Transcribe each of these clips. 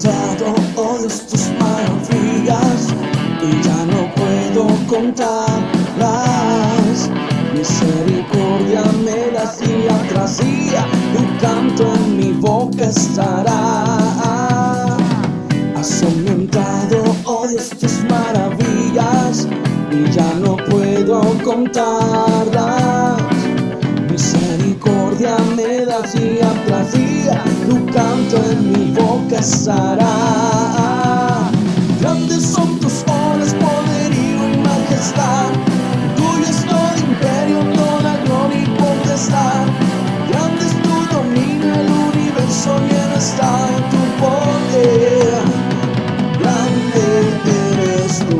experimentado, oh Dios, tus maravillas y ya no puedo contarlas. Misericordia me das día tras día, tu canto en mi boca estará. Has aumentado, oh Dios, tus maravillas y ya no puedo contarlas. Misericordia me das día tras día, tu canto en mi boca estará. Grandes son tus obras, poderío y majestad, tuyo es todo imperio, toda gloria y potestad. Grande es tu dominio, el universo lleno está en tu poder. Grande eres tú.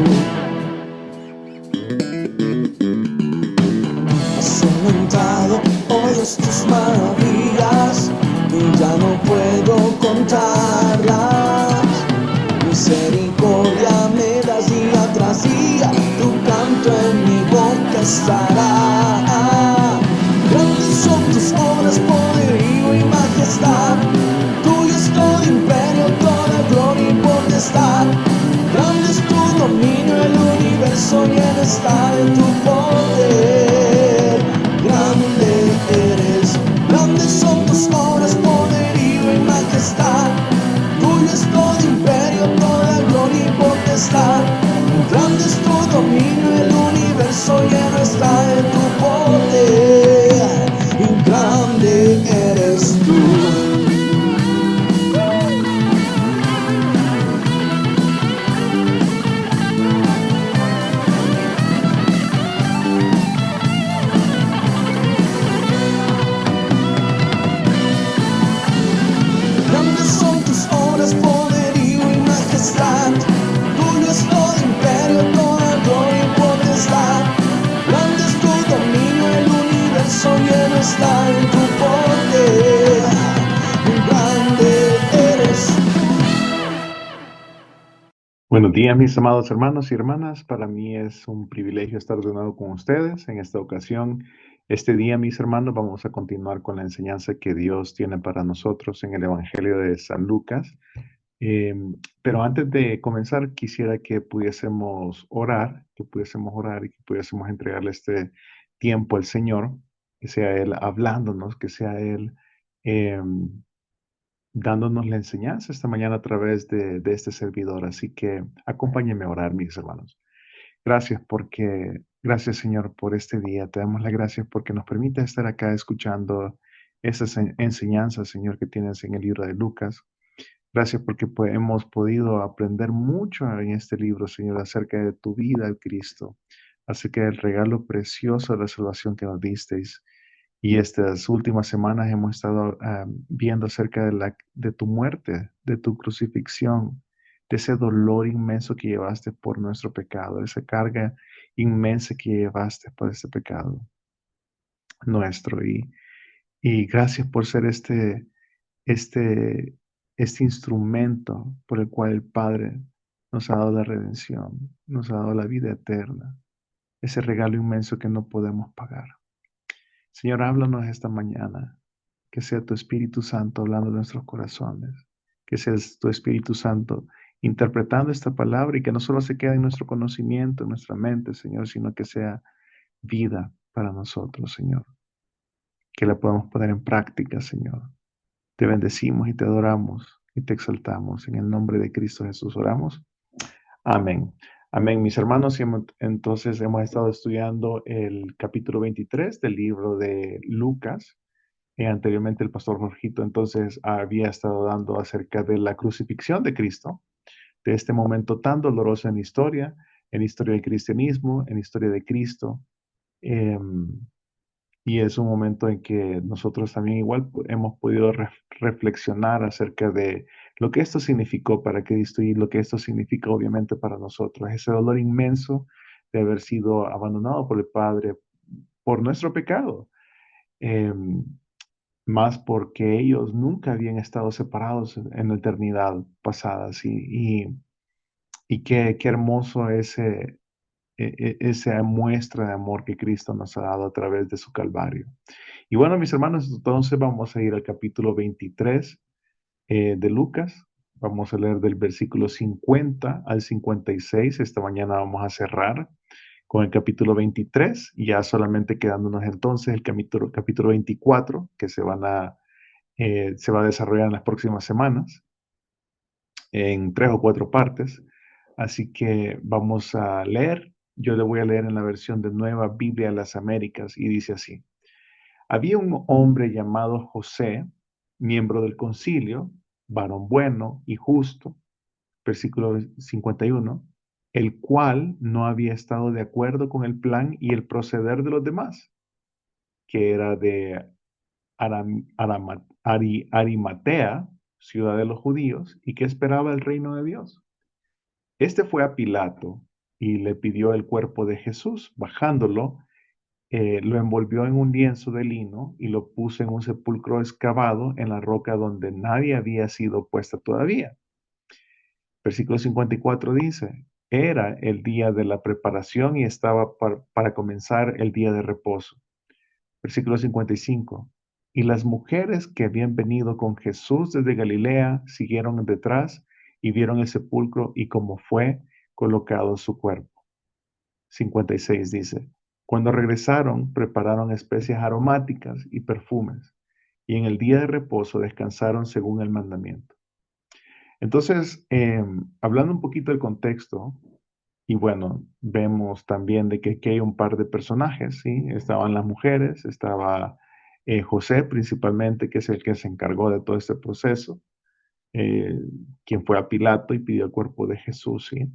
Has aumentado, oh Dios, tus maravillas y ya no puedo contarlas. Misericordia me das día tras día, tu canto en mi boca estará. Grandes son tus obras, poderío y majestad, tuyo es todo imperio, toda gloria y potestad. Grande es tu dominio, el universo lleno está en tu poder. Grande eres, grandes son tus obras, poderío y majestad, tuyo es todo imperio, toda gloria y potestad. Grande es tu dominio, el universo lleno está en tu poder. Y grande eres tú. Grandes son tus obras, poderío y majestad, tuyo es todo imperio, toda gloria y potestad. Grande es tu dominio, el universo lleno está en tu poder. Grande eres. Buenos días, mis amados hermanos y hermanas. Para mí es un privilegio estar de nuevo con ustedes. En esta ocasión, este día, mis hermanos, vamos a continuar con la enseñanza que Dios tiene para nosotros en el Evangelio de San Lucas. Pero antes de comenzar, quisiera que pudiésemos orar y que pudiésemos entregarle este tiempo al Señor, que sea Él hablándonos, que sea Él dándonos la enseñanza esta mañana a través de este servidor. Así que acompáñenme a orar, mis hermanos. Gracias, Señor, por este día. Te damos las gracias porque nos permite estar acá escuchando esas enseñanzas, Señor, que tienes en el libro de Lucas. Gracias porque hemos podido aprender mucho en este libro, Señor, acerca de tu vida, Cristo, acerca del regalo precioso de la salvación que nos disteis. Y estas últimas semanas hemos estado viendo acerca de tu muerte, de tu crucifixión, de ese dolor inmenso que llevaste por nuestro pecado, de esa carga inmensa que llevaste por ese pecado nuestro. Y gracias por ser este, este instrumento por el cual el Padre nos ha dado la redención, nos ha dado la vida eterna, ese regalo inmenso que no podemos pagar. Señor, háblanos esta mañana, que sea tu Espíritu Santo hablando en nuestros corazones, que sea tu Espíritu Santo interpretando esta palabra y que no solo se quede en nuestro conocimiento, en nuestra mente, Señor, sino que sea vida para nosotros, Señor, que la podamos poner en práctica, Señor. Te bendecimos y te adoramos y te exaltamos. En el nombre de Cristo Jesús oramos. Amén. Amén, mis hermanos. Entonces hemos estado estudiando el capítulo 23 del libro de Lucas. Anteriormente el pastor Jorgito entonces había estado dando acerca de la crucifixión de Cristo, de este momento tan doloroso en la historia del cristianismo, en la historia de Cristo. Y es un momento en que nosotros también igual hemos podido reflexionar acerca de lo que esto significó para Cristo y lo que esto significa obviamente para nosotros. Ese dolor inmenso de haber sido abandonado por el Padre por nuestro pecado. Más porque ellos nunca habían estado separados en la eternidad pasada. Y qué hermoso esa muestra de amor que Cristo nos ha dado a través de su Calvario. Y bueno, mis hermanos, entonces vamos a ir al capítulo 23 de Lucas. Vamos a leer del versículo 50 al 56. Esta mañana vamos a cerrar con el capítulo 23, ya solamente quedándonos entonces el capítulo 24, que se va a desarrollar en las próximas semanas, en 3 o 4 partes. Así que vamos a leer. Yo le voy a leer en la versión de Nueva Biblia de las Américas y dice así. Había un hombre llamado José, miembro del concilio, varón bueno y justo, versículo 51, el cual no había estado de acuerdo con el plan y el proceder de los demás, que era de Arimatea, ciudad de los judíos, y que esperaba el reino de Dios. Este fue a Pilato y le pidió el cuerpo de Jesús. Bajándolo, lo envolvió en un lienzo de lino y lo puso en un sepulcro excavado en la roca donde nadie había sido puesta todavía. Versículo 54 dice, era el día de la preparación y estaba para comenzar el día de reposo. Versículo 55. Y las mujeres que habían venido con Jesús desde Galilea siguieron detrás y vieron el sepulcro y cómo fue colocado su cuerpo. 56 dice, cuando regresaron, prepararon especias aromáticas y perfumes, y en el día de reposo descansaron según el mandamiento. Entonces, hablando un poquito del contexto, y bueno, vemos también de que aquí hay un par de personajes, ¿sí? Estaban las mujeres, estaba José principalmente, que es el que se encargó de todo este proceso, eh, quien fue a Pilato y pidió el cuerpo de Jesús, ¿sí?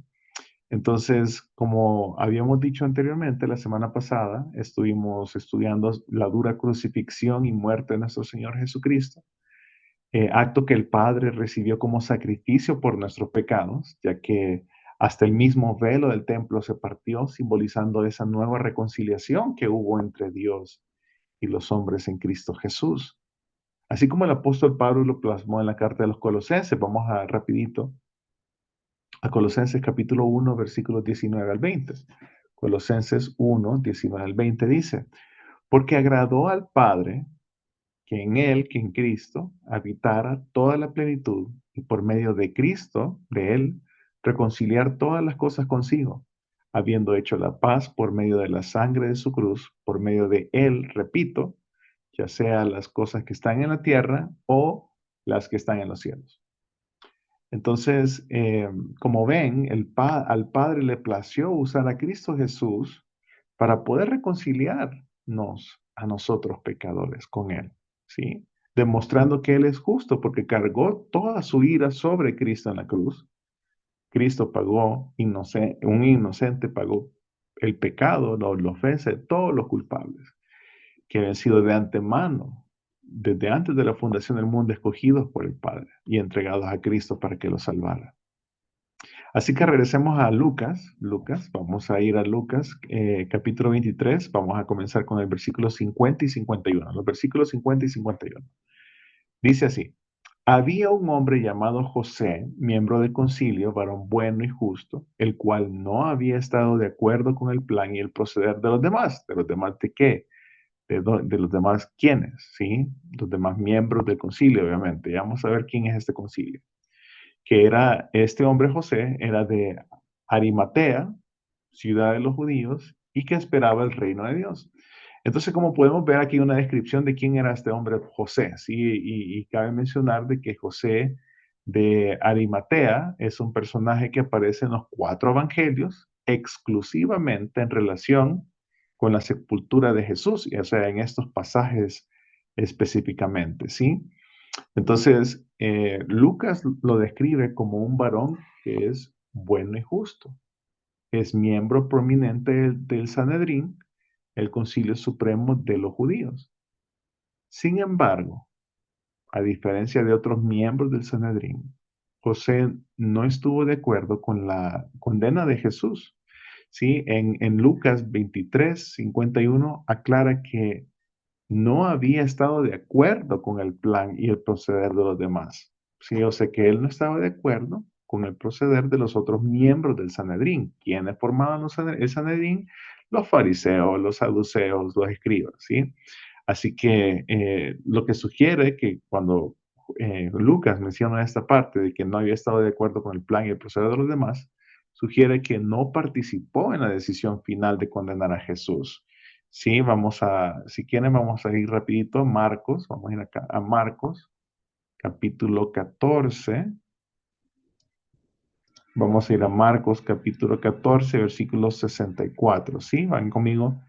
Entonces, como habíamos dicho anteriormente, la semana pasada estuvimos estudiando la dura crucifixión y muerte de nuestro Señor Jesucristo, acto que el Padre recibió como sacrificio por nuestros pecados, ya que hasta el mismo velo del templo se partió, simbolizando esa nueva reconciliación que hubo entre Dios y los hombres en Cristo Jesús. Así como el apóstol Pablo lo plasmó en la carta de los Colosenses, vamos a rapidito a Colosenses capítulo 1, versículos 19 al 20. Colosenses 1, 19 al 20 dice, porque agradó al Padre que en Él, que en Cristo, habitara toda la plenitud y por medio de Cristo, de Él, reconciliar todas las cosas consigo, habiendo hecho la paz por medio de la sangre de su cruz, por medio de Él, repito, ya sea las cosas que están en la tierra o las que están en los cielos. Entonces, como ven, al Padre le plació usar a Cristo Jesús para poder reconciliarnos a nosotros pecadores con Él, ¿sí? Demostrando que Él es justo porque cargó toda su ira sobre Cristo en la cruz. Cristo pagó, un inocente pagó el pecado, la ofensa de todos los culpables que habían sido de antemano, desde antes de la fundación del mundo, escogidos por el Padre y entregados a Cristo para que los salvara. Así que regresemos a Lucas, vamos a ir a Lucas capítulo 23, vamos a comenzar con el versículo 50 y 51, los versículos 50 y 51. Dice así, había un hombre llamado José, miembro del concilio, varón bueno y justo, el cual no había estado de acuerdo con el plan y el proceder de los demás. ¿De los demás de qué? De los demás quiénes, ¿sí? Los demás miembros del concilio, obviamente. Ya vamos a ver quién es este concilio. Que era, este hombre José, era de Arimatea, ciudad de los judíos, y que esperaba el reino de Dios. Entonces, como podemos ver aquí una descripción de quién era este hombre José, ¿sí? Y cabe mencionar de que José de Arimatea es un personaje que aparece en los 4 evangelios exclusivamente en relación con la sepultura de Jesús, o sea, en estos pasajes específicamente, ¿sí? Entonces, Lucas lo describe como un varón que es bueno y justo. Es miembro prominente del Sanedrín, el concilio supremo de los judíos. Sin embargo, a diferencia de otros miembros del Sanedrín, José no estuvo de acuerdo con la condena de Jesús. ¿Sí? En Lucas 23, 51 aclara que no había estado de acuerdo con el plan y el proceder de los demás. Sí, o sea que él no estaba de acuerdo con el proceder de los otros miembros del Sanedrín. ¿Quiénes formaban el Sanedrín? Los fariseos, los saduceos, los escribas, ¿sí? Así que lo que sugiere que cuando Lucas menciona esta parte de que no había estado de acuerdo con el plan y el proceder de los demás, sugiere que no participó en la decisión final de condenar a Jesús. Sí, si quieren, vamos a ir rapidito a Marcos, vamos a ir acá a Marcos, capítulo 14. Vamos a ir a Marcos, capítulo 14, versículo 64. ¿Sí? Van conmigo.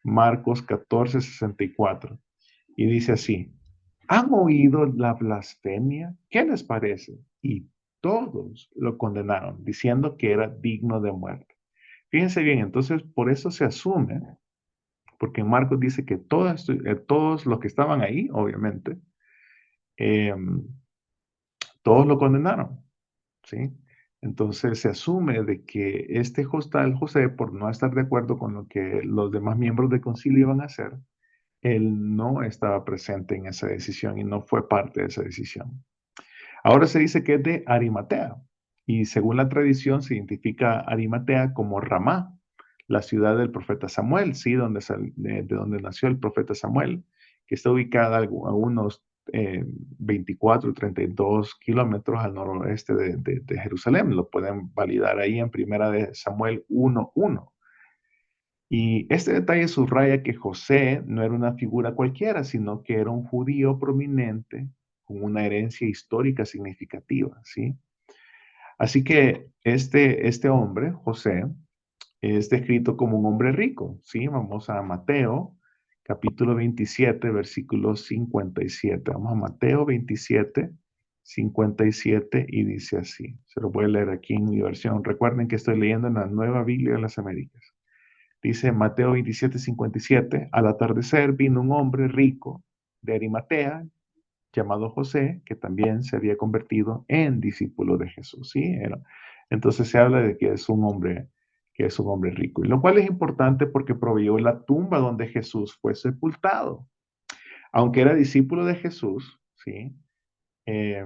Marcos 14, 64. Y dice así: ¿han oído la blasfemia? ¿Qué les parece? Y todos lo condenaron, diciendo que era digno de muerte. Fíjense bien, entonces por eso se asume, porque Marcos dice que todos los que estaban ahí, obviamente, eh, todos lo condenaron, ¿sí? Entonces se asume de que este hostal José, por no estar de acuerdo con lo que los demás miembros del concilio iban a hacer, él no estaba presente en esa decisión y no fue parte de esa decisión. Ahora se dice que es de Arimatea, y según la tradición se identifica a Arimatea como Ramá, la ciudad del profeta Samuel, ¿sí? De donde nació el profeta Samuel, que está ubicada a unos 24 o 32 kilómetros al noroeste de Jerusalén. Lo pueden validar ahí en Primera de Samuel 1:1. Y este detalle subraya que José no era una figura cualquiera, sino que era un judío prominente con una herencia histórica significativa, ¿sí? Así que este hombre, José, es descrito como un hombre rico, ¿sí? Vamos a Mateo, capítulo 27, versículo 57. Vamos a Mateo 27, 57 y dice así. Se lo voy a leer aquí en mi versión. Recuerden que estoy leyendo en la Nueva Biblia de las Américas. Dice Mateo 27, 57, al atardecer vino un hombre rico de Arimatea, llamado José, que también se había convertido en discípulo de Jesús, ¿sí? Entonces se habla de que es un hombre rico, y lo cual es importante porque proveyó la tumba donde Jesús fue sepultado. Aunque era discípulo de Jesús, ¿sí? Eh,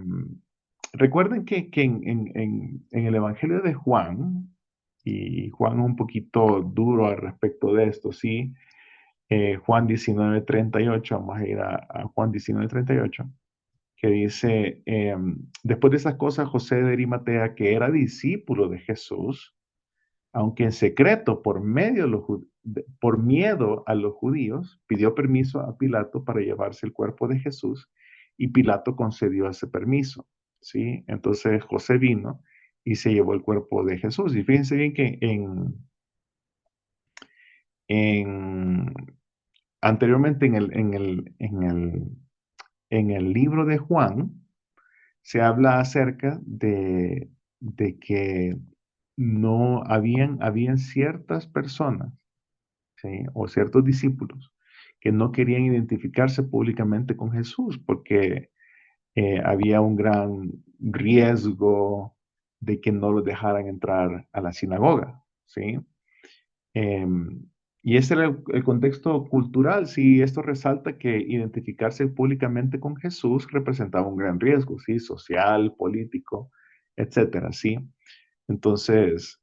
recuerden que en el Evangelio de Juan, y Juan es un poquito duro al respecto de esto, ¿sí? Juan 19:38, vamos a ir a Juan 19:38, que dice, después de esas cosas, José de Arimatea, que era discípulo de Jesús, aunque en secreto por miedo a los judíos, pidió permiso a Pilato para llevarse el cuerpo de Jesús, y Pilato concedió ese permiso, ¿sí? Entonces José vino y se llevó el cuerpo de Jesús. Y fíjense bien que en anteriormente en el libro de Juan, se habla acerca de que no habían ciertas personas, ¿sí? O ciertos discípulos que no querían identificarse públicamente con Jesús porque había un gran riesgo de que no los dejaran entrar a la sinagoga, ¿sí? Em, y ese era el contexto cultural, sí, esto resalta que identificarse públicamente con Jesús representaba un gran riesgo, sí, social, político, etcétera, sí. Entonces,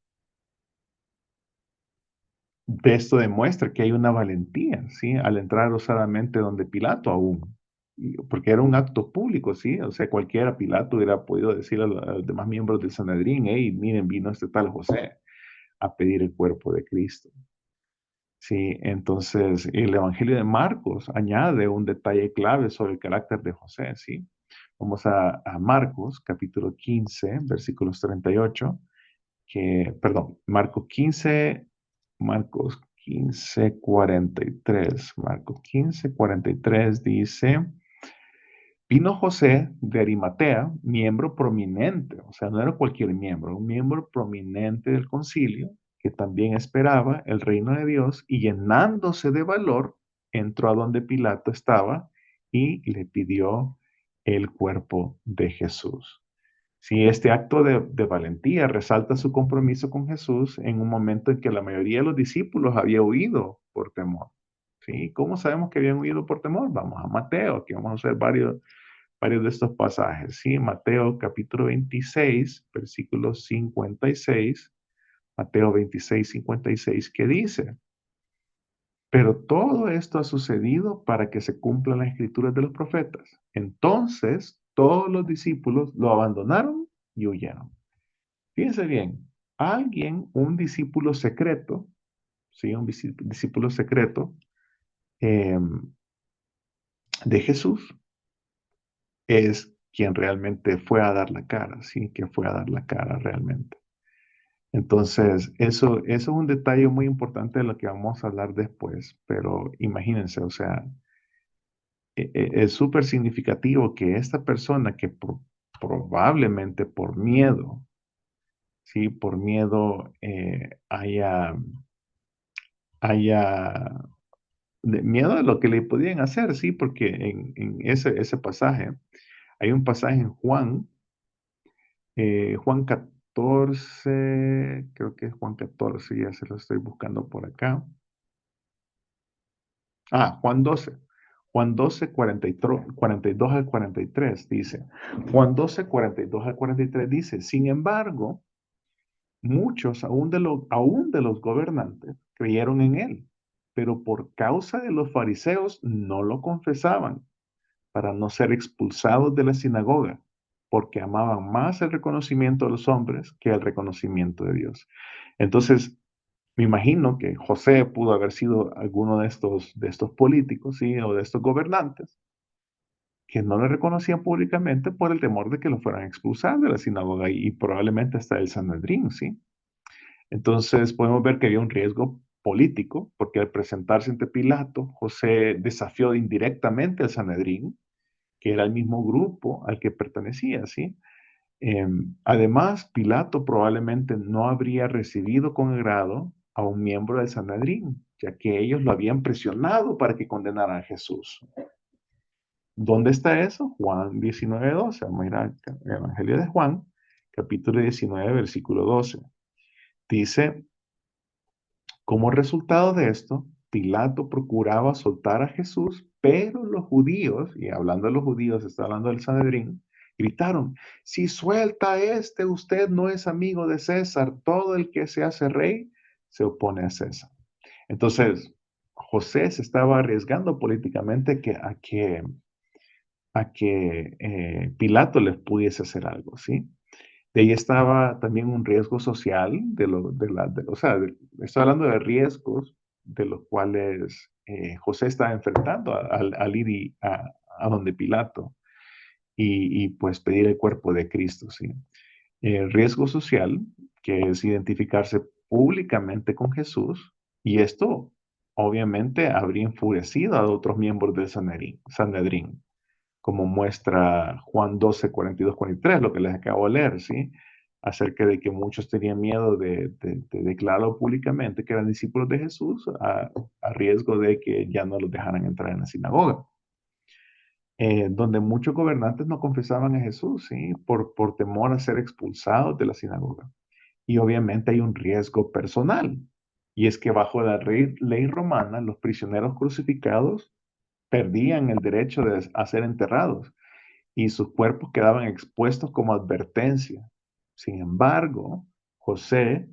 de esto demuestra que hay una valentía, sí, al entrar osadamente donde Pilato aún, porque era un acto público, sí, o sea, cualquiera, Pilato hubiera podido decir a los demás miembros del Sanedrín: hey, miren, vino este tal José a pedir el cuerpo de Cristo. Sí, entonces el Evangelio de Marcos añade un detalle clave sobre el carácter de José, ¿sí? Vamos a Marcos, capítulo 15, versículos 38, Marcos 15, 43. Marcos 15, 43 dice: vino José de Arimatea, miembro prominente, o sea, no era cualquier miembro, un miembro prominente del concilio, que también esperaba el reino de Dios, y llenándose de valor, entró a donde Pilato estaba y le pidió el cuerpo de Jesús. Si este acto de valentía resalta su compromiso con Jesús en un momento en que la mayoría de los discípulos había huido por temor. ¿Sí? ¿Cómo sabemos que habían huido por temor? Vamos a Mateo, aquí vamos a hacer varios de estos pasajes, ¿sí? Mateo capítulo 26, versículo 56, Mateo 26, 56, que dice: pero todo esto ha sucedido para que se cumplan las escrituras de los profetas. Entonces todos los discípulos lo abandonaron y huyeron. Fíjense bien, un discípulo secreto, ¿sí? Un discípulo secreto eh, de Jesús es quien realmente fue a dar la cara, ¿sí? Que fue a dar la cara realmente. Entonces, eso es un detalle muy importante de lo que vamos a hablar después, pero imagínense, o sea, es súper significativo que esta persona que probablemente por miedo, ¿sí? Por miedo haya miedo a lo que le podían hacer, ¿sí? Porque en ese pasaje, hay un pasaje en Juan, Juan 14, creo que es Juan 14, ya se lo estoy buscando por acá. Juan 12. Juan 12, 42 al 43 dice. Juan 12, 42 al 43 dice, sin embargo, muchos aún de los gobernantes creyeron en él, pero por causa de los fariseos no lo confesaban para no ser expulsados de la sinagoga, porque amaban más el reconocimiento de los hombres que el reconocimiento de Dios. Entonces, me imagino que José pudo haber sido alguno de estos políticos, ¿sí? O de estos gobernantes que no le reconocían públicamente por el temor de que lo fueran a expulsar de la sinagoga y probablemente hasta el Sanedrín, ¿sí? Entonces podemos ver que había un riesgo político, porque al presentarse ante Pilato, José desafió indirectamente al Sanedrín, que era el mismo grupo al que pertenecía, ¿sí? Además, Pilato probablemente no habría recibido con agrado a un miembro del Sanedrín, ya que ellos lo habían presionado para que condenara a Jesús. ¿Dónde está eso? Juan 19:12. Vamos a ir al Evangelio de Juan, capítulo 19, versículo 12. Dice, como resultado de esto, Pilato procuraba soltar a Jesús, pero los judíos, y hablando de los judíos, está hablando del Sanedrín, gritaron, si suelta a este, usted no es amigo de César, todo el que se hace rey se opone a César. Entonces, José se estaba arriesgando políticamente a que Pilato les pudiese hacer algo, ¿sí? De ahí estaba también un riesgo social, o sea, estoy hablando de riesgos de los cuales José estaba enfrentando al ir a donde Pilato pues pedir el cuerpo de Cristo, ¿sí? El riesgo social, que es identificarse públicamente con Jesús, y esto obviamente habría enfurecido a otros miembros del Sanedrín, como muestra Juan 12, 42, 43, lo que les acabo de leer, ¿sí? Acerca de que muchos tenían miedo de declararlo públicamente que eran discípulos de Jesús a riesgo de que ya no los dejaran entrar en la sinagoga. Donde muchos gobernantes no confesaban a Jesús, ¿sí? Por temor a ser expulsados de la sinagoga. Y obviamente hay un riesgo personal, y es que bajo la ley romana, los prisioneros crucificados perdían el derecho a ser enterrados y sus cuerpos quedaban expuestos como advertencia. Sin embargo, José,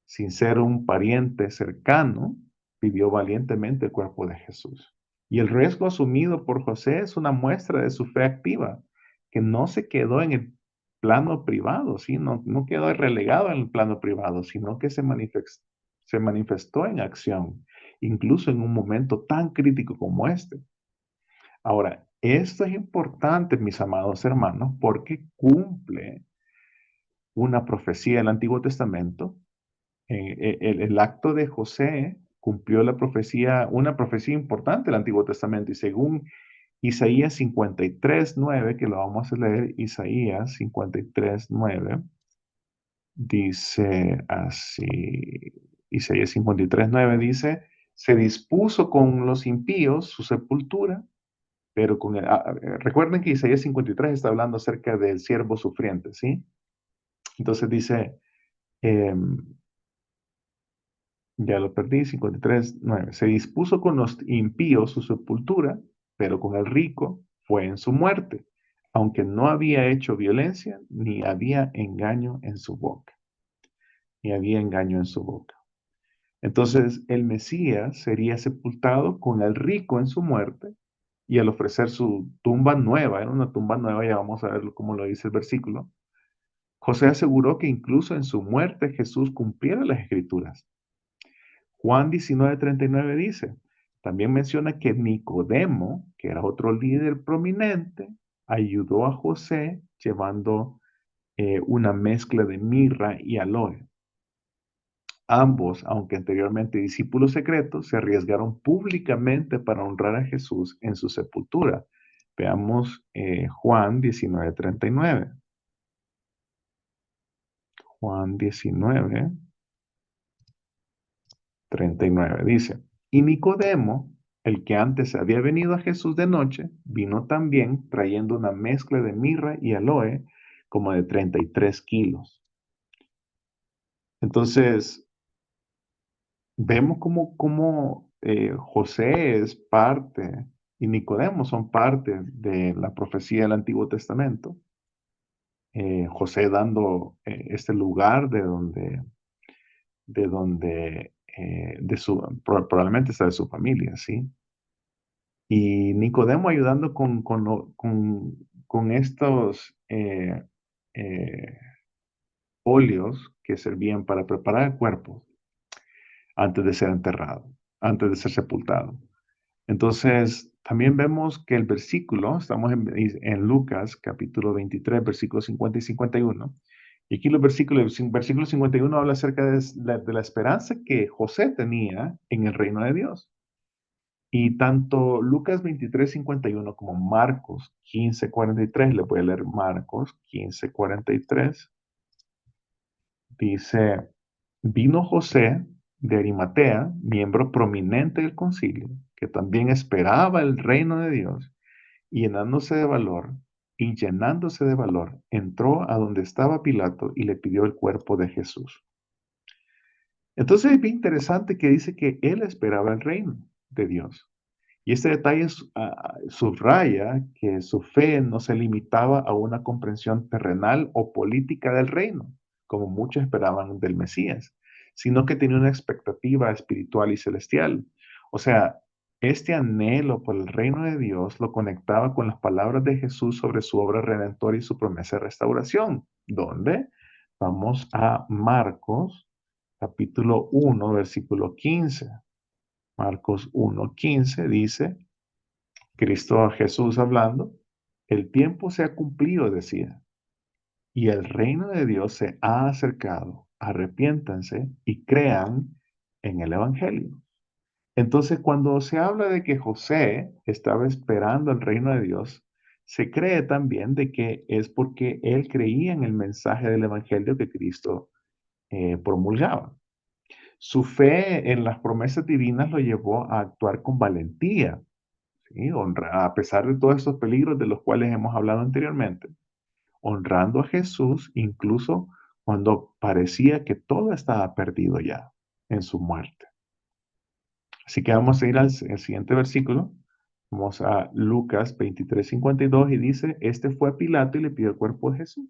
sin ser un pariente cercano, pidió valientemente el cuerpo de Jesús. Y el riesgo asumido por José es una muestra de su fe activa, que no se quedó en el plano privado, ¿sí? No quedó relegado en el plano privado, sino que se manifestó en acción, incluso en un momento tan crítico como este. Ahora, esto es importante, mis amados hermanos, porque cumple una profecía del Antiguo Testamento. El acto de José cumplió una profecía importante del Antiguo Testamento, y según Isaías 53:9, que lo vamos a leer, Isaías 53:9, dice así, Isaías 53:9 dice, se dispuso con los impíos su sepultura, pero recuerden que Isaías 53 está hablando acerca del siervo sufriente, ¿sí? Entonces dice, em, ya lo perdí, 53:9, se dispuso con los impíos su sepultura, pero con el rico fue en su muerte, aunque no había hecho violencia, ni había engaño en su boca, ni había engaño en su boca. Entonces el Mesías sería sepultado con el rico en su muerte, y al ofrecer su tumba nueva, era una tumba nueva, ya vamos a ver cómo lo dice el versículo, José aseguró que incluso en su muerte Jesús cumpliera las escrituras. Juan 19:39 dice, también menciona que Nicodemo, que era otro líder prominente, ayudó a José llevando una mezcla de mirra y aloe. Ambos, aunque anteriormente discípulos secretos, se arriesgaron públicamente para honrar a Jesús en su sepultura. Veamos Juan 19:39. Juan 19:39 dice, y Nicodemo, el que antes había venido a Jesús de noche, vino también trayendo una mezcla de mirra y aloe como de 33 kilos. Entonces, vemos cómo José es parte y Nicodemo son parte de la profecía del Antiguo Testamento. José dando este lugar probablemente está de su familia, ¿sí? Y Nicodemo ayudando con estos eh, óleos que servían para preparar el cuerpo antes de ser enterrado, antes de ser sepultado. Entonces, también vemos que el versículo, estamos en Lucas capítulo 23, versículos 50 y 51, y aquí versículo 51 habla acerca de la esperanza que José tenía en el reino de Dios. Y tanto Lucas 23:51 como Marcos 15:43, le voy a leer Marcos 15:43, dice, vino José de Arimatea, miembro prominente del concilio, que también esperaba el reino de Dios, y llenándose de valor, entró a donde estaba Pilato y le pidió el cuerpo de Jesús. Entonces es bien interesante que dice que él esperaba el reino de Dios. Y este detalle subraya que su fe no se limitaba a una comprensión terrenal o política del reino, como muchos esperaban del Mesías, sino que tenía una expectativa espiritual y celestial. O sea, este anhelo por el reino de Dios lo conectaba con las palabras de Jesús sobre su obra redentora y su promesa de restauración. ¿Dónde? Vamos a Marcos, capítulo 1, versículo 15. Marcos 1:15 dice, Cristo Jesús hablando, el tiempo se ha cumplido, decía, y el reino de Dios se ha acercado. Arrepiéntanse y crean en el Evangelio. Entonces, cuando se habla de que José estaba esperando el reino de Dios, se cree también de que es porque él creía en el mensaje del Evangelio que Cristo promulgaba. Su fe en las promesas divinas lo llevó a actuar con valentía, ¿sí? A pesar de todos estos peligros de los cuales hemos hablado anteriormente, honrando a Jesús incluso cuando parecía que todo estaba perdido ya en su muerte. Así que vamos a ir al siguiente versículo. Vamos a Lucas 23:52 y dice, este fue a Pilato y le pidió el cuerpo de Jesús.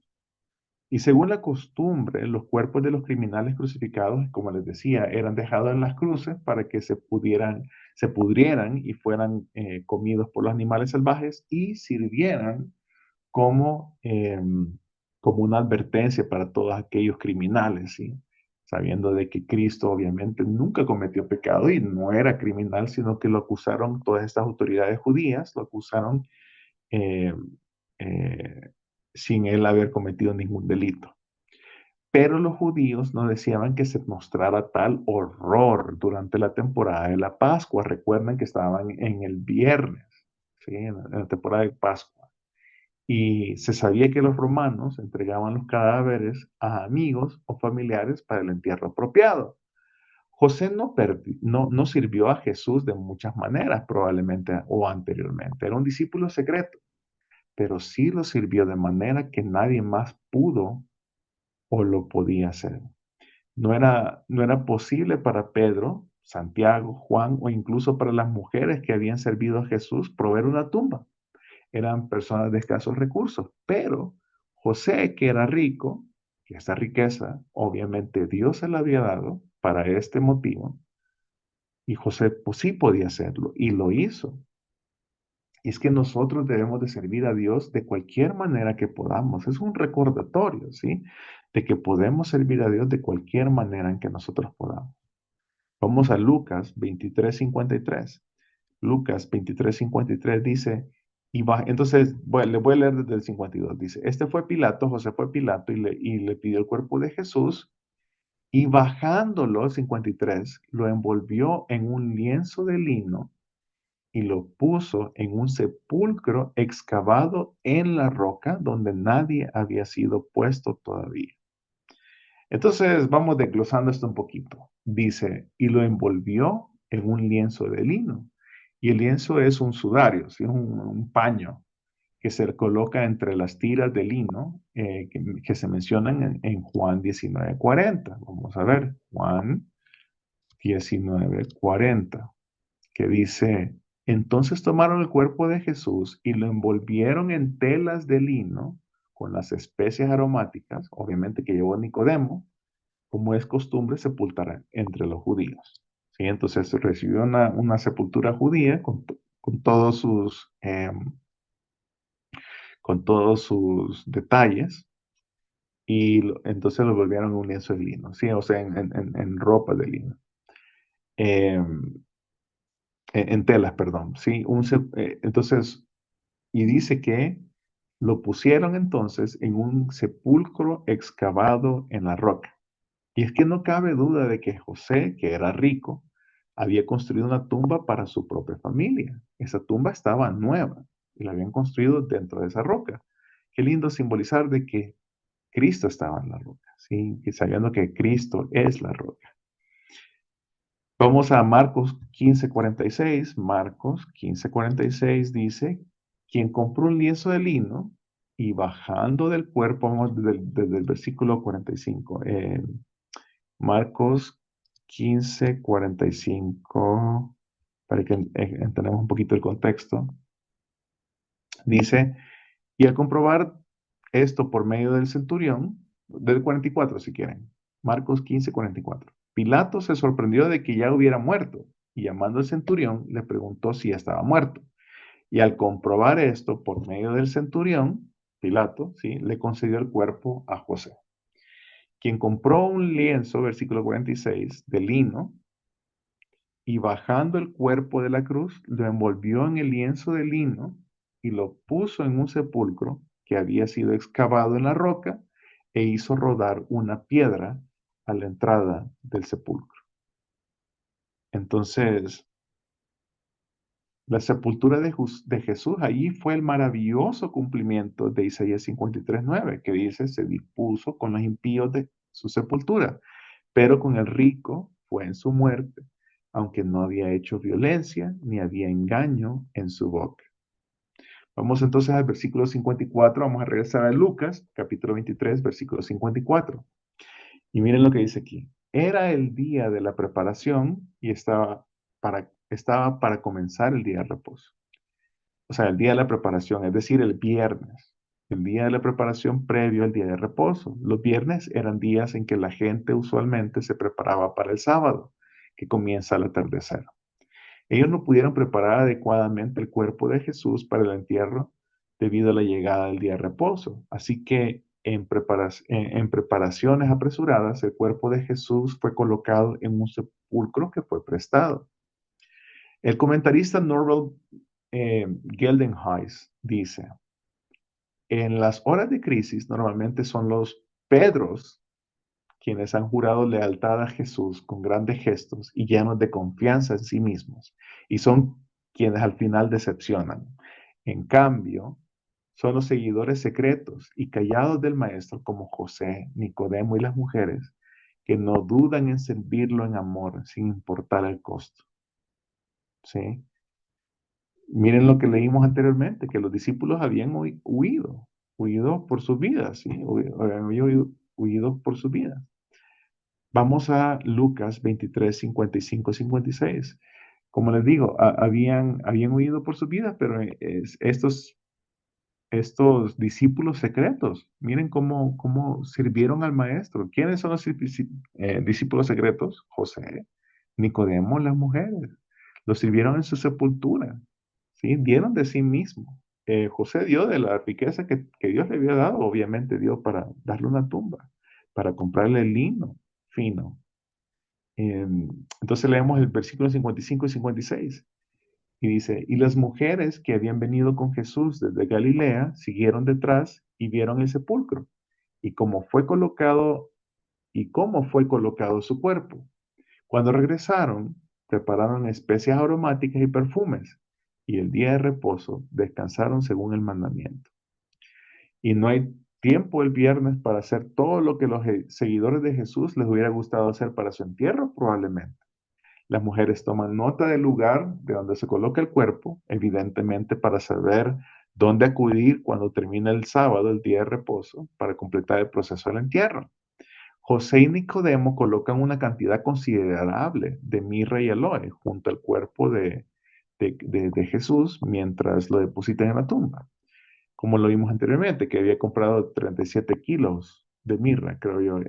Y según la costumbre, los cuerpos de los criminales crucificados, como les decía, eran dejados en las cruces para que se pudrieran y fueran comidos por los animales salvajes y sirvieran como, como una advertencia para todos aquellos criminales, ¿sí? Sabiendo de que Cristo obviamente nunca cometió pecado y no era criminal, sino que lo acusaron todas estas autoridades judías, lo acusaron eh, eh, sin él haber cometido ningún delito. Pero los judíos no deseaban que se mostrara tal horror durante la temporada de la Pascua. Recuerden que estaban en el viernes, ¿sí? En la temporada de Pascua. Y se sabía que los romanos entregaban los cadáveres a amigos o familiares para el entierro apropiado. José no sirvió a Jesús de muchas maneras, probablemente o anteriormente. Era un discípulo secreto, pero sí lo sirvió de manera que nadie más pudo o lo podía hacer. No era posible para Pedro, Santiago, Juan o incluso para las mujeres que habían servido a Jesús proveer una tumba. Eran personas de escasos recursos, pero José, que era rico, que esta riqueza obviamente Dios se la había dado para este motivo, y José pues sí podía hacerlo y lo hizo. Y es que nosotros debemos de servir a Dios de cualquier manera que podamos. Es un recordatorio, ¿sí? De que podemos servir a Dios de cualquier manera en que nosotros podamos. Vamos a Lucas 23:53. Lucas 23:53 dice, entonces le voy a leer desde el 52. Dice, este fue Pilato, José fue Pilato y le pidió el cuerpo de Jesús y bajándolo, 53, lo envolvió en un lienzo de lino y lo puso en un sepulcro excavado en la roca donde nadie había sido puesto todavía. Entonces vamos desglosando esto un poquito. Dice, y lo envolvió en un lienzo de lino. Y el lienzo es un sudario, ¿sí? Un paño que se coloca entre las tiras de lino que se mencionan en Juan 19:40. Vamos a ver, Juan 19:40, que dice, entonces tomaron el cuerpo de Jesús y lo envolvieron en telas de lino con las especias aromáticas, obviamente que llevó Nicodemo, como es costumbre sepultar entre los judíos. ¿Sí? Entonces recibió una sepultura judía con con todos sus detalles y entonces lo volvieron un lienzo de lino, ¿sí? O sea, en ropa de lino. En telas, perdón, ¿sí? Entonces, y dice que lo pusieron entonces en un sepulcro excavado en la roca. Y es que no cabe duda de que José, que era rico, había construido una tumba para su propia familia. Esa tumba estaba nueva y la habían construido dentro de esa roca. Qué lindo simbolizar de que Cristo estaba en la roca, ¿sí? Y sabiendo que Cristo es la roca. Vamos a Marcos 15:46. Marcos 15:46 dice, quien compró un lienzo de lino y bajando del cuerpo, vamos desde el versículo 45. Marcos 15:45, para que entendamos un poquito el contexto. Dice, y al comprobar esto por medio del centurión, del 44 si quieren, Marcos 15:44. Pilato se sorprendió de que ya hubiera muerto y llamando al centurión le preguntó si ya estaba muerto. Y al comprobar esto por medio del centurión, Pilato, ¿sí? Le concedió el cuerpo a José, quien compró un lienzo, versículo 46, de lino, y bajando el cuerpo de la cruz, lo envolvió en el lienzo de lino y lo puso en un sepulcro que había sido excavado en la roca e hizo rodar una piedra a la entrada del sepulcro. Entonces, la sepultura de Jesús allí fue el maravilloso cumplimiento de Isaías 53:9, que dice, se dispuso con los impíos de su sepultura, pero con el rico fue en su muerte, aunque no había hecho violencia ni había engaño en su boca. Vamos entonces al versículo 54, vamos a regresar a Lucas, capítulo 23, versículo 54. Y miren lo que dice aquí. Era el día de la preparación y estaba para comenzar el día de reposo. O sea, el día de la preparación, es decir, el viernes. El día de la preparación previo al día de reposo. Los viernes eran días en que la gente usualmente se preparaba para el sábado, que comienza al atardecer. Ellos no pudieron preparar adecuadamente el cuerpo de Jesús para el entierro debido a la llegada del día de reposo. Así que en preparaciones apresuradas, el cuerpo de Jesús fue colocado en un sepulcro que fue prestado. El comentarista Norbert Geldenhuys dice, en las horas de crisis normalmente son los Pedros quienes han jurado lealtad a Jesús con grandes gestos y llenos de confianza en sí mismos, y son quienes al final decepcionan. En cambio, son los seguidores secretos y callados del Maestro como José, Nicodemo y las mujeres, que no dudan en servirlo en amor sin importar el costo. ¿Sí? Miren lo que leímos anteriormente, que los discípulos habían huido por sus vidas, ¿sí? Habían huido por sus vidas. Vamos a Lucas 23, 55, 56. Como les digo, habían huido por sus vidas, pero estos discípulos secretos, miren cómo sirvieron al maestro. ¿Quiénes son los discípulos secretos? José, Nicodemo, las mujeres. Los sirvieron en su sepultura. ¿sí? Dieron de sí mismo. José dio de la riqueza que Dios le había dado, obviamente dio para darle una tumba, para comprarle lino fino. Entonces leemos el versículo 55 y 56. Y dice, y las mujeres que habían venido con Jesús desde Galilea siguieron detrás y vieron el sepulcro y cómo fue colocado su cuerpo. Cuando regresaron, prepararon especias aromáticas y perfumes, y el día de reposo descansaron según el mandamiento. Y no hay tiempo el viernes para hacer todo lo que los seguidores de Jesús les hubiera gustado hacer para su entierro, probablemente. Las mujeres toman nota del lugar de donde se coloca el cuerpo, evidentemente para saber dónde acudir cuando termina el sábado, el día de reposo, para completar el proceso del entierro. José y Nicodemo colocan una cantidad considerable de mirra y aloe junto al cuerpo de Jesús mientras lo depositan en la tumba. Como lo vimos anteriormente, que había comprado 37 kilos de mirra, creo yo,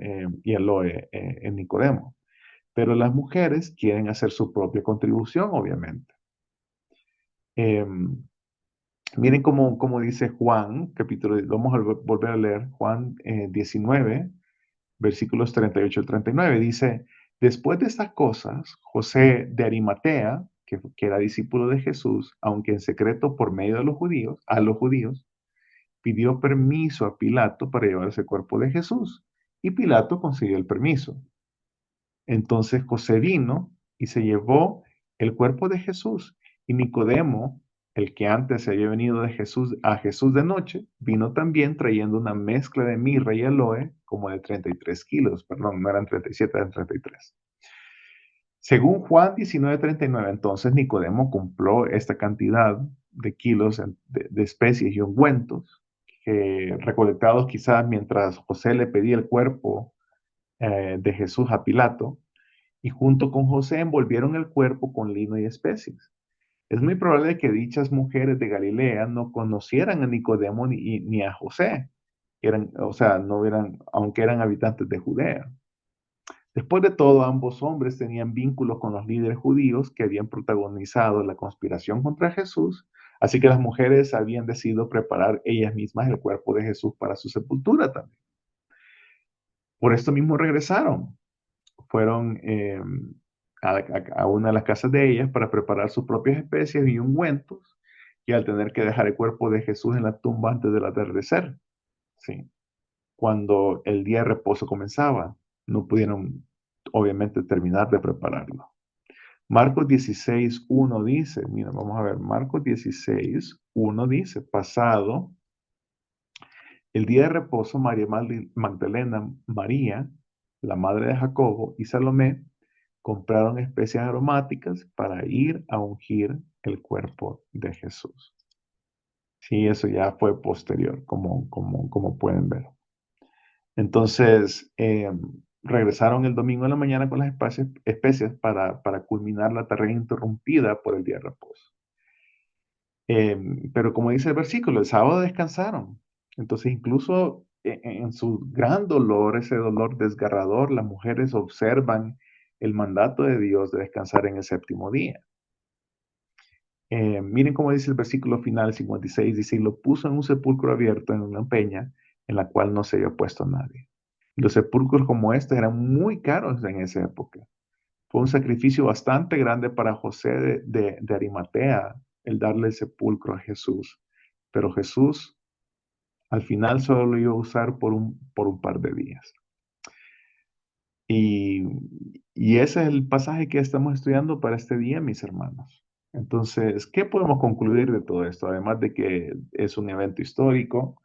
y aloe en Nicodemo. Pero las mujeres quieren hacer su propia contribución, obviamente. Em, Miren cómo dice Juan, capítulo, vamos a volver a leer, Juan 19, versículos 38 al 39. Dice, después de estas cosas, José de Arimatea, que era discípulo de Jesús, aunque en secreto por medio de a los judíos, pidió permiso a Pilato para llevarse el cuerpo de Jesús. Y Pilato concedió el permiso. Entonces José vino y se llevó el cuerpo de Jesús. Y Nicodemo, el que antes había venido a Jesús de noche, vino también trayendo una mezcla de mirra y aloe como de 33 kilos. Perdón, no eran 37, eran 33. Según Juan 19:39, entonces Nicodemo compró esta cantidad de kilos de especies y ungüentos que recolectados quizás mientras José le pedía el cuerpo de Jesús a Pilato, y junto con José envolvieron el cuerpo con lino y especies. Es muy probable que dichas mujeres de Galilea no conocieran a Nicodemo ni a José, o sea, no eran, aunque eran habitantes de Judea. Después de todo, ambos hombres tenían vínculos con los líderes judíos que habían protagonizado la conspiración contra Jesús, así que las mujeres habían decidido preparar ellas mismas el cuerpo de Jesús para su sepultura también. Por esto mismo regresaron, fueron a una de las casas de ellas para preparar sus propias especies y ungüentos, y al tener que dejar el cuerpo de Jesús en la tumba antes del atardecer, ¿sí? Cuando el día de reposo comenzaba, no pudieron obviamente terminar de prepararlo. Marcos 16:1 dice, mira, vamos a ver, Marcos 16:1 dice, pasado el día de reposo, María Magdalena, María, la madre de Jacobo y Salomé compraron especias aromáticas para ir a ungir el cuerpo de Jesús. Sí, eso ya fue posterior, como pueden ver. Entonces, regresaron el domingo en la mañana con las especias para culminar la tarea interrumpida por el día de reposo. Pero como dice el versículo, el sábado descansaron. Entonces, incluso en su gran dolor, ese dolor desgarrador, las mujeres observan el mandato de Dios de descansar en el séptimo día. Miren cómo dice el versículo final 56, dice, y lo puso en un sepulcro abierto en una peña en la cual no se había puesto nadie. Los sepulcros como este eran muy caros en esa época. Fue un sacrificio bastante grande para José de Arimatea el darle el sepulcro a Jesús. Pero Jesús al final solo lo iba a usar por un par de días. Y, y ese es el pasaje que estamos estudiando para este día, mis hermanos. Entonces, ¿qué podemos concluir de todo esto? Además de que es un evento histórico,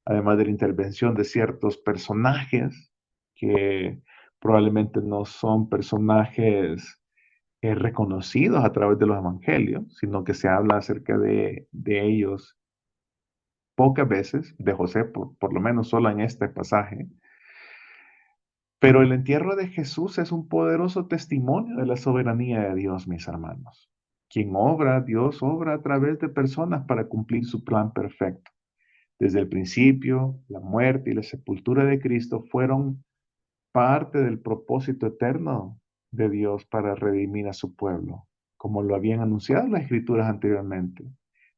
además de la intervención de ciertos personajes que probablemente no son personajes reconocidos a través de los evangelios, sino que se habla acerca de ellos pocas veces, de José por lo menos solo en este pasaje. Pero el entierro de Jesús es un poderoso testimonio de la soberanía de Dios, mis hermanos. Dios obra a través de personas para cumplir su plan perfecto. Desde el principio, la muerte y la sepultura de Cristo fueron parte del propósito eterno de Dios para redimir a su pueblo, como lo habían anunciado las escrituras anteriormente.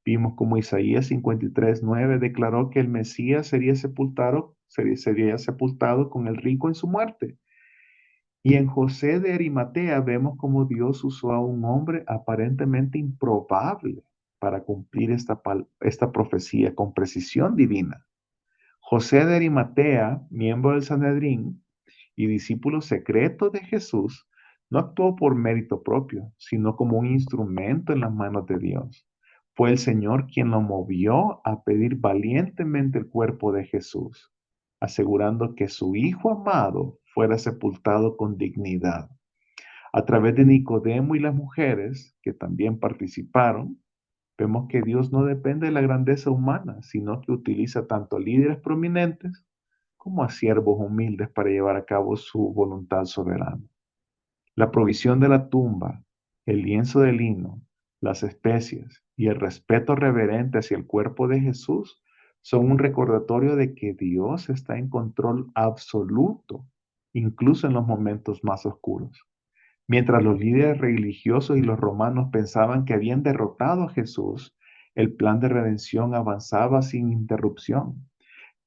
Vimos como Isaías 53:9 declaró que el Mesías sería sepultado con el rico en su muerte. Y en José de Arimatea vemos cómo Dios usó a un hombre aparentemente improbable para cumplir esta profecía con precisión divina. José de Arimatea, miembro del Sanedrín y discípulo secreto de Jesús, no actuó por mérito propio, sino como un instrumento en las manos de Dios. Fue el Señor quien lo movió a pedir valientemente el cuerpo de Jesús, asegurando que su Hijo amado fuera sepultado con dignidad. A través de Nicodemo y las mujeres que también participaron, vemos que Dios no depende de la grandeza humana, sino que utiliza tanto a líderes prominentes como a siervos humildes para llevar a cabo su voluntad soberana. La provisión de la tumba, el lienzo de lino, las especias y el respeto reverente hacia el cuerpo de Jesús son un recordatorio de que Dios está en control absoluto, incluso en los momentos más oscuros. Mientras los líderes religiosos y los romanos pensaban que habían derrotado a Jesús, el plan de redención avanzaba sin interrupción.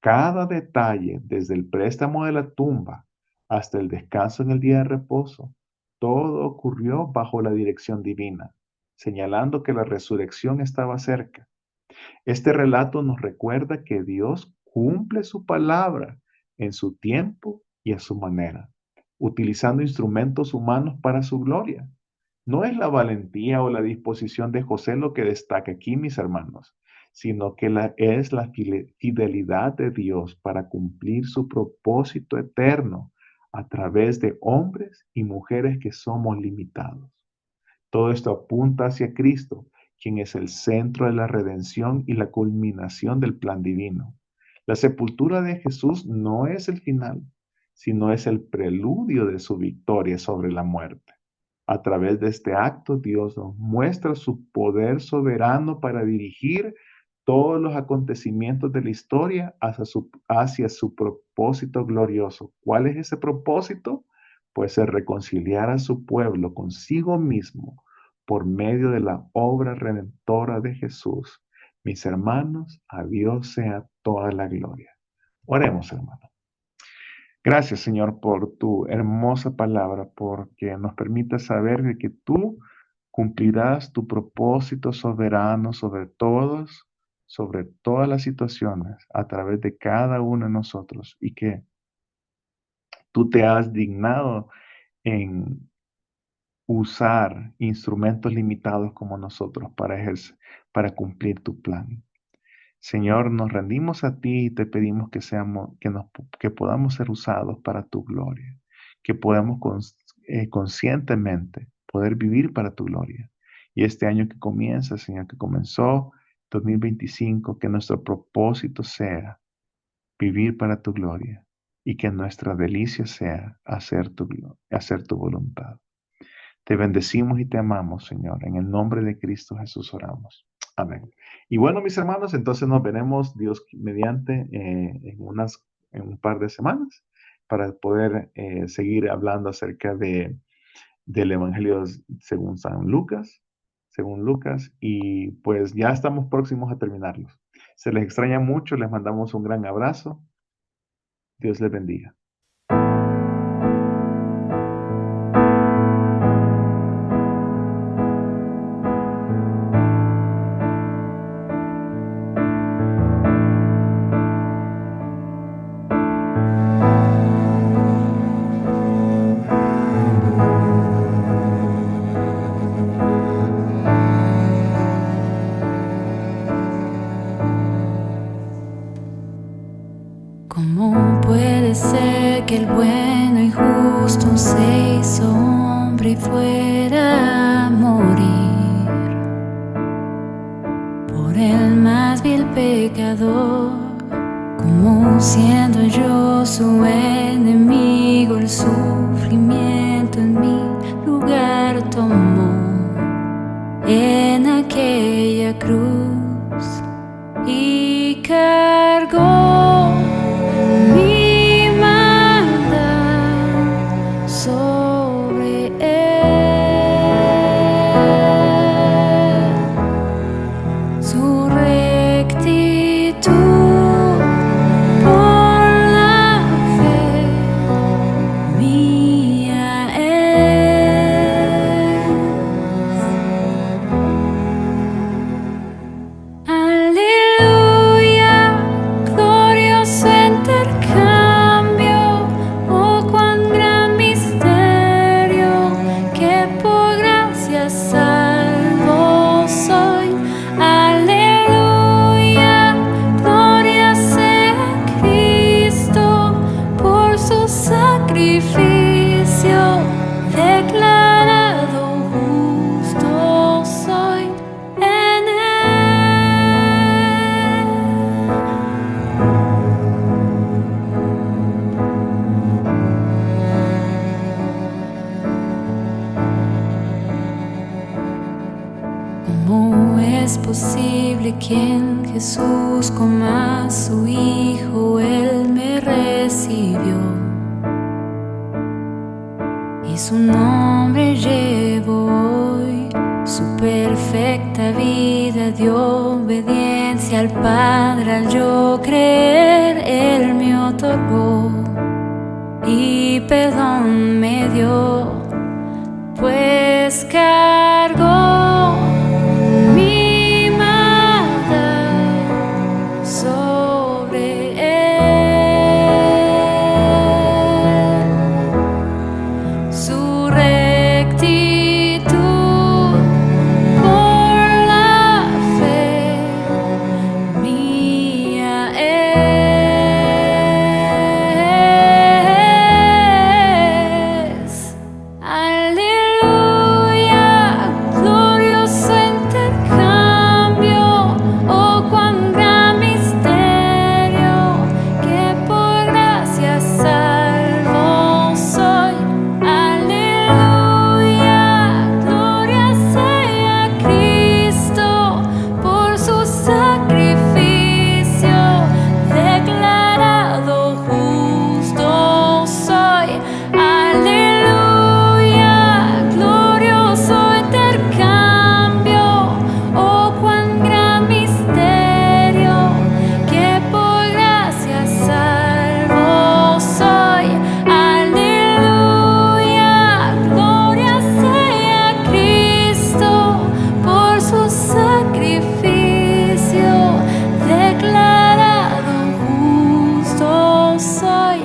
Cada detalle, desde el préstamo de la tumba hasta el descanso en el día de reposo, todo ocurrió bajo la dirección divina, señalando que la resurrección estaba cerca. Este relato nos recuerda que Dios cumple su palabra en su tiempo y a su manera, utilizando instrumentos humanos para su gloria. No es la valentía o la disposición de José lo que destaca aquí, mis hermanos, sino que es la fidelidad de Dios para cumplir su propósito eterno a través de hombres y mujeres que somos limitados. Todo esto apunta hacia Cristo, quien es el centro de la redención y la culminación del plan divino. La sepultura de Jesús no es el final, sino es el preludio de su victoria sobre la muerte. A través de este acto, Dios nos muestra su poder soberano para dirigir todos los acontecimientos de la historia hacia su propósito glorioso. ¿Cuál es ese propósito? Pues el reconciliar a su pueblo consigo mismo por medio de la obra redentora de Jesús. Mis hermanos, a Dios sea toda la gloria. Oremos, hermanos. Gracias, Señor, por tu hermosa palabra, porque nos permite saber de que tú cumplirás tu propósito soberano sobre todas las situaciones, a través de cada uno de nosotros, y que tú te has dignado en usar instrumentos limitados como nosotros para cumplir tu plan. Señor, nos rendimos a ti y te pedimos que podamos ser usados para tu gloria, que podamos conscientemente poder vivir para tu gloria. Y este año que comienza, Señor, que comenzó 2025, que nuestro propósito sea vivir para tu gloria y que nuestra delicia sea hacer tu voluntad. Te bendecimos y te amamos, Señor. En el nombre de Cristo Jesús oramos. Amén. Y bueno, mis hermanos, entonces nos veremos, Dios mediante, en un par de semanas para poder seguir hablando acerca del Evangelio según Lucas, y pues ya estamos próximos a terminarlos. Se les extraña mucho, les mandamos un gran abrazo. Dios les bendiga. ¿Cómo puede ser que el bueno y justo se hizo hombre y fuera a morir por el más vil pecador? Como siendo yo su enemigo, el sufrimiento en mi lugar tomó en aquella cruz y cargó mi maldad sobre él. Su de quien Jesús como a su Hijo Él me recibió, y su nombre llevo hoy. Su perfecta vida dio obediencia al Padre, al yo creer Él me otorgó y perdón me dio, pues cargó mi maldad sobre Él. Su rectitud por la fe mía es. Aleluya, glorioso intercambio, oh cuán gran misterio, que por gracia salvo soy. Aleluya, gloria sea a Cristo, por su sacrificio declarado justo soy. Aleluya, glorioso intercambio, oh cuán gran misterio, que por gracia salvo soy. Aleluya, gloria sea a Cristo, por su sacrificio declarado justo soy.